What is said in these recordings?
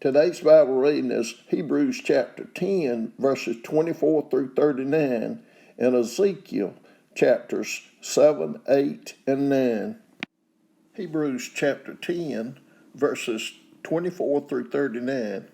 Today's Bible reading is Hebrews chapter 10, verses 24 through 39, and Ezekiel chapters 7, 8, and 9. Hebrews chapter 10, verses 24 through 39.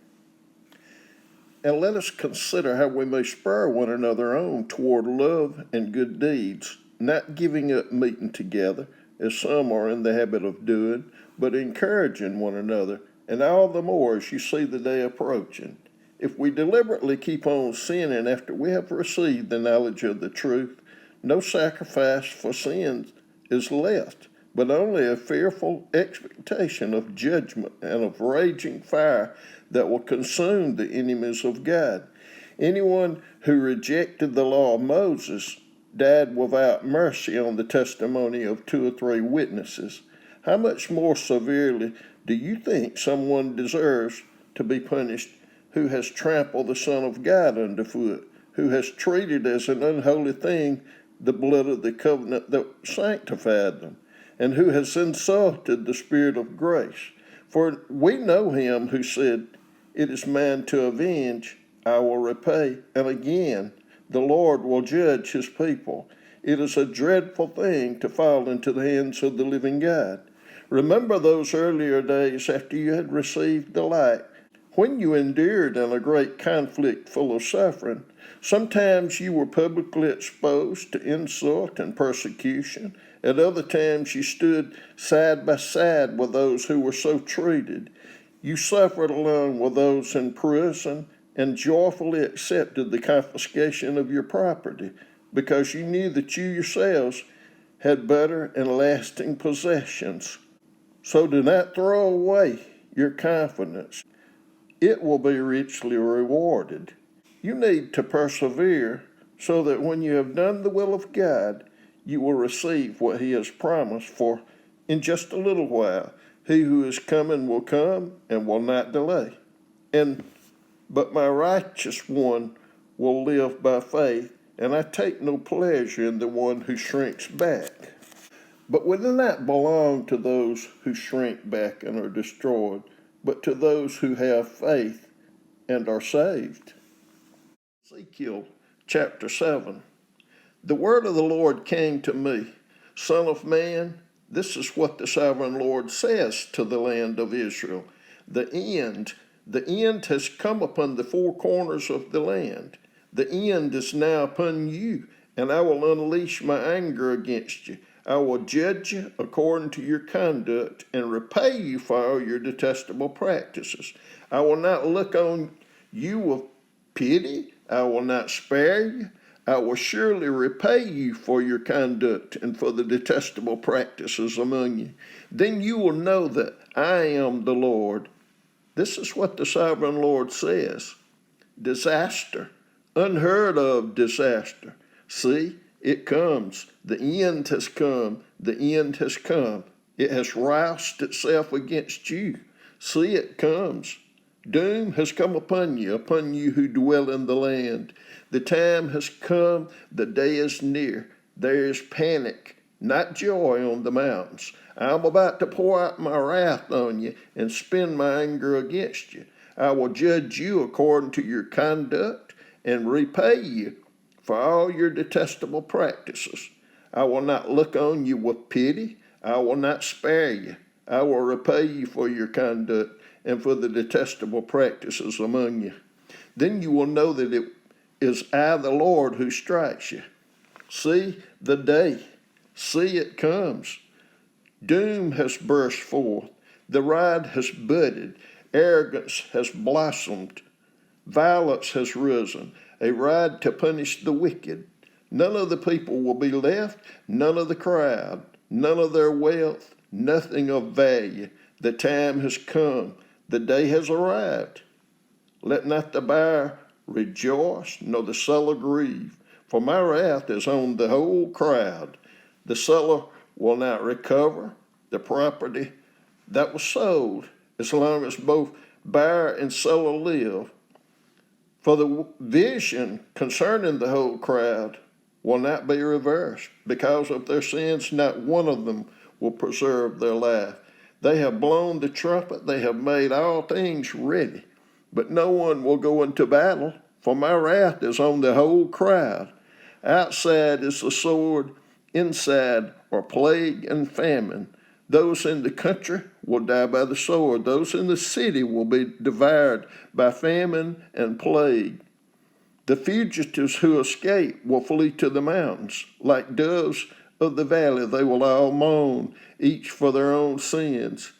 And let us consider how we may spur one another on toward love and good deeds, not giving up meeting together, as some are in the habit of doing, but encouraging one another, and all the more as you see the day approaching. If we deliberately keep on sinning after we have received the knowledge of the truth, no sacrifice for sins is left, but only a fearful expectation of judgment and of raging fire that will consume the enemies of God. Anyone who rejected the law of Moses died without mercy on the testimony of 2 or 3 witnesses. How much more severely do you think someone deserves to be punished who has trampled the Son of God underfoot, who has treated as an unholy thing the blood of the covenant that sanctified them, and who has insulted the Spirit of grace? For we know him who said, "It is mine to avenge, I will repay," and again, "The Lord will judge his people." It is a dreadful thing to fall into the hands of the living God. Remember those earlier days after you had received the light, when you endured in a great conflict full of suffering. Sometimes you were publicly exposed to insult and persecution. At other times you stood side by side with those who were so treated. You suffered along with those in prison and joyfully accepted the confiscation of your property because you knew that you yourselves had better and lasting possessions. So do not throw away your confidence. It will be richly rewarded. You need to persevere so that when you have done the will of God, you will receive what he has promised, for in just a little while, he who is coming will come and will not delay. But my righteous one will live by faith, and I take no pleasure in the one who shrinks back. But we do not belong to those who shrink back and are destroyed, but to those who have faith and are saved. Ezekiel chapter 7. The word of the Lord came to me, "Son of man, this is what the sovereign Lord says to the land of Israel. The end has come upon the 4 corners of the land. The end is now upon you, and I will unleash my anger against you. I will judge you according to your conduct and repay you for all your detestable practices. I will not look on you with pity. I will not spare you. I will surely repay you for your conduct and for the detestable practices among you. Then you will know that I am the Lord." This is what the sovereign Lord says. Disaster, unheard of disaster. See, it comes. The end has come. The end has come. It has roused itself against you. See, it comes. Doom has come upon you who dwell in the land. The time has come, the day is near. There is panic, not joy on the mountains. I am about to pour out my wrath on you and spend my anger against you. I will judge you according to your conduct and repay you for all your detestable practices. I will not look on you with pity. I will not spare you. I will repay you for your conduct and for the detestable practices among you. Then you will know that it is I, the Lord, who strikes you. See the day. See, it comes. Doom has burst forth. The rod has budded. Arrogance has blossomed. Violence has risen, a rod to punish the wicked. None of the people will be left, none of the crowd, none of their wealth, nothing of value. The time has come. The day has arrived. Let not the buyer rejoice, nor the seller grieve, for my wrath is on the whole crowd. The seller will not recover the property that was sold as long as both buyer and seller live. For the vision concerning the whole crowd will not be reversed. Because of their sins, not one of them will preserve their life. They have blown the trumpet, they have made all things ready. But no one will go into battle, for my wrath is on the whole crowd. Outside is the sword, inside are plague and famine. Those in the country will die by the sword. Those in the city will be devoured by famine and plague. The fugitives who escape will flee to the mountains. Like doves of the valley, they will all moan, each for their own sins.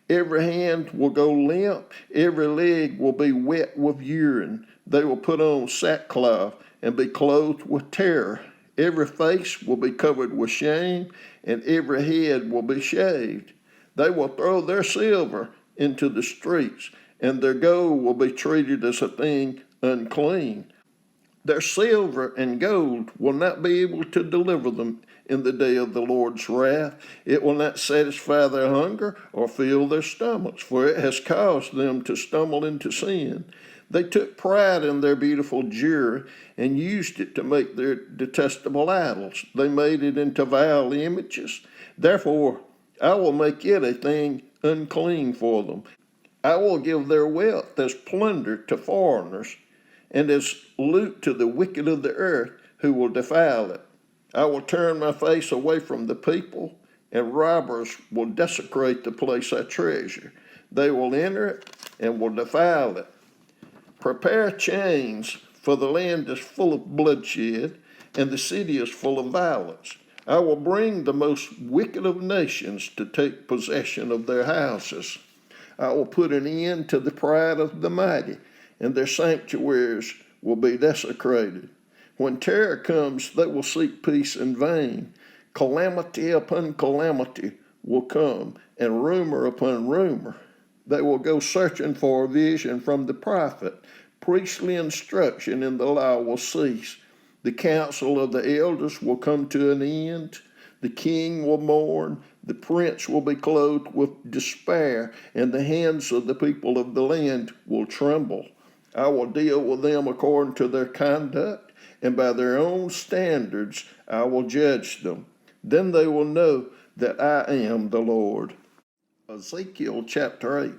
Every hand will go limp, every leg will be wet with urine. They will put on sackcloth and be clothed with terror. Every face will be covered with shame, and every head will be shaved. They will throw their silver into the streets, and their gold will be treated as a thing unclean. Their silver and gold will not be able to deliver them in the day of the Lord's wrath. It will not satisfy their hunger or fill their stomachs, for it has caused them to stumble into sin. They took pride in their beautiful jewelry and used it to make their detestable idols. They made it into vile images. Therefore, I will make it a thing unclean for them. I will give their wealth as plunder to foreigners, and as loot to the wicked of the earth who will defile it. I will turn my face away from the people, and robbers will desecrate the place I treasure. They will enter it and will defile it. Prepare chains, for the land is full of bloodshed, and the city is full of violence. I will bring the most wicked of nations to take possession of their houses. I will put an end to the pride of the mighty, and their sanctuaries will be desecrated. When terror comes, they will seek peace in vain. Calamity upon calamity will come, and rumor upon rumor. They will go searching for a vision from the prophet. Priestly instruction in the law will cease. The counsel of the elders will come to an end. The king will mourn. The prince will be clothed with despair, and the hands of the people of the land will tremble. I will deal with them according to their conduct, and by their own standards I will judge them. Then they will know that I am the Lord. Ezekiel chapter 8.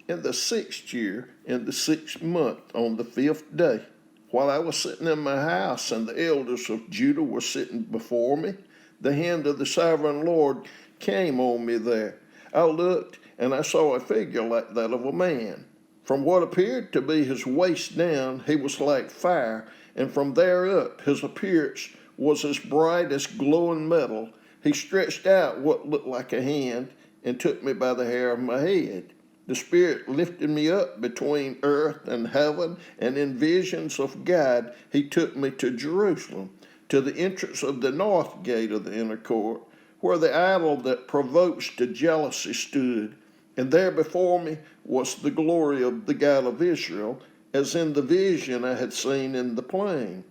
In the 6th year, in the 6th month, on the 5th day, while I was sitting in my house and the elders of Judah were sitting before me, the hand of the sovereign Lord came on me there. I looked, and I saw a figure like that of a man. From what appeared to be his waist down, he was like fire, and from there up his appearance was as bright as glowing metal. He stretched out what looked like a hand and took me by the hair of my head. The Spirit lifted me up between earth and heaven, and in visions of God he took me to Jerusalem, to the entrance of the north gate of the inner court, where the idol that provokes to jealousy stood. And there before me was the glory of the God of Israel, as in the vision I had seen in the plain.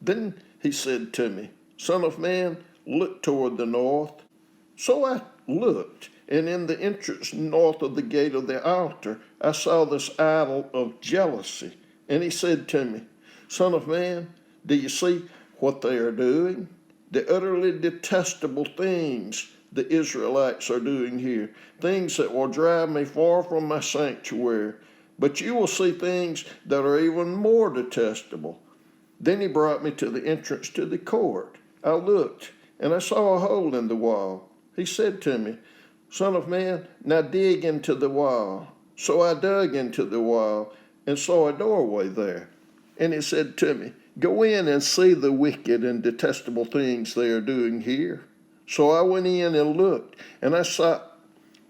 Then he said to me, Son of man, look toward the north. So I looked, and in the entrance north of the gate of the altar, I saw this idol of jealousy. And he said to me, Son of man, do you see what they are doing? The utterly detestable things the Israelites are doing here, things that will drive me far from my sanctuary. But you will see things that are even more detestable. Then he brought me to the entrance to the court. I looked, and I saw a hole in the wall. He said to me, Son of man, now dig into the wall. So I dug into the wall and saw a doorway there. And he said to me, Go in and see the wicked and detestable things they are doing here. So I went in and looked, and I saw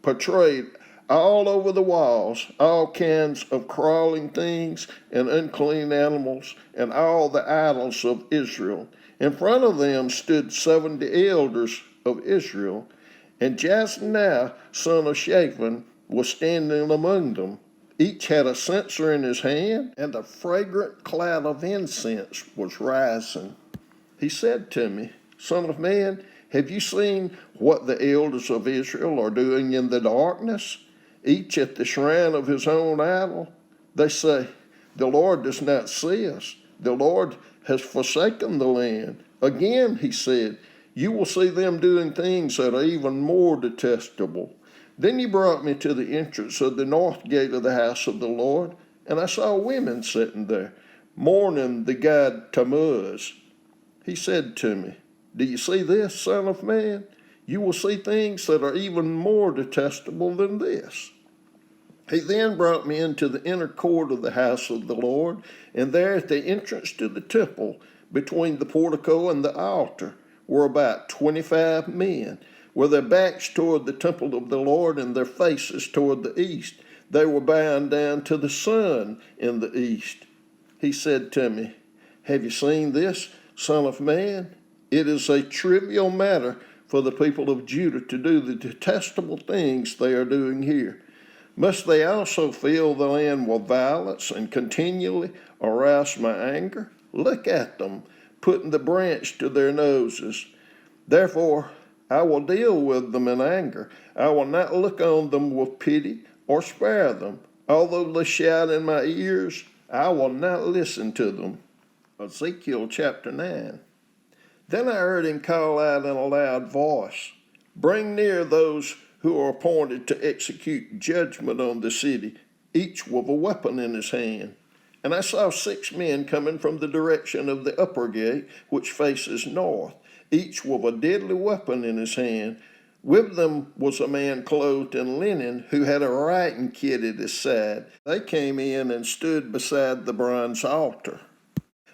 portrayed all over the walls all kinds of crawling things and unclean animals and all the idols of Israel. In front of them stood 70 elders of Israel, and Jaazaniah, son of Shaphan, was standing among them. Each had a censer in his hand, and a fragrant cloud of incense was rising. He said to me, Son of man, have you seen what the elders of Israel are doing in the darkness, each at the shrine of his own idol? They say, The Lord does not see us. The Lord has forsaken the land. Again, he said, You will see them doing things that are even more detestable. Then he brought me to the entrance of the north gate of the house of the Lord, and I saw women sitting there, mourning the god Tammuz. He said to me, "Do you see this, son of man? You will see things that are even more detestable than this." He then brought me into the inner court of the house of the Lord, and there at the entrance to the temple, between the portico and the altar, were about 25 men, with their backs toward the temple of the Lord and their faces toward the east. They were bowing down to the sun in the east. He said to me, "Have you seen this, son of man? It is a trivial matter for the people of Judah to do the detestable things they are doing here. Must they also fill the land with violence and continually arouse my anger? Look at them, putting the branch to their noses. Therefore, I will deal with them in anger. I will not look on them with pity or spare them. Although they shout in my ears, I will not listen to them." Ezekiel chapter 9. Then I heard him call out in a loud voice, "Bring near those who are appointed to execute judgment on the city, each with a weapon in his hand." And I saw 6 men coming from the direction of the upper gate, which faces north, each with a deadly weapon in his hand. With them was a man clothed in linen, who had a writing kit at his side. They came in and stood beside the bronze altar.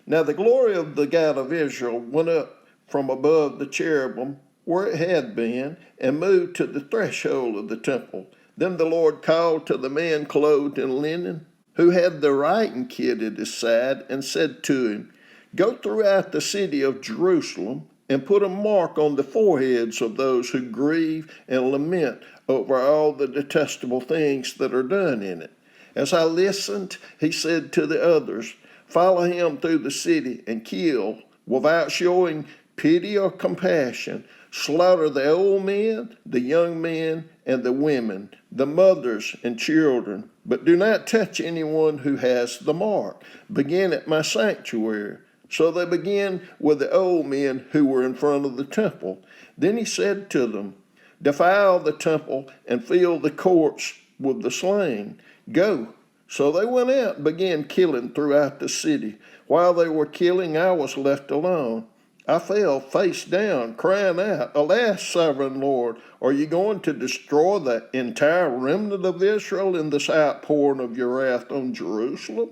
Now the glory of the God of Israel went up from above the cherubim where it had been, and moved to the threshold of the temple. Then the Lord called to the man clothed in linen, who had the writing kit at his side, and said to him, "Go throughout the city of Jerusalem, and put a mark on the foreheads of those who grieve and lament over all the detestable things that are done in it." As I listened, he said to the others, "Follow him through the city and kill, without showing pity or compassion. Slaughter the old men, the young men, and the women, the mothers and children, but do not touch anyone who has the mark. Begin at my sanctuary." So they began with the old men who were in front of the temple. Then he said to them, "Defile the temple and fill the courts with the slain. Go." So they went out and began killing throughout the city. While they were killing, I was left alone. I fell face down, crying out, "Alas, sovereign Lord, are you going to destroy the entire remnant of Israel in this outpouring of your wrath on Jerusalem?"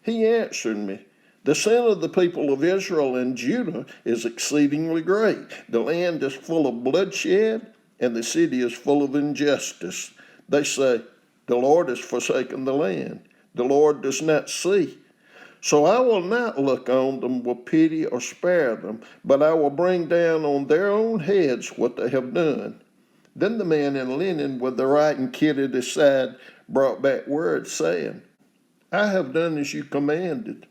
He answered me, "The sin of the people of Israel and Judah is exceedingly great. The land is full of bloodshed, and the city is full of injustice. They say, 'The Lord has forsaken the land. The Lord does not see.' So I will not look on them with pity or spare them, but I will bring down on their own heads what they have done." Then the man in linen with the writing kit at his side brought back word, saying, "I have done as you commanded.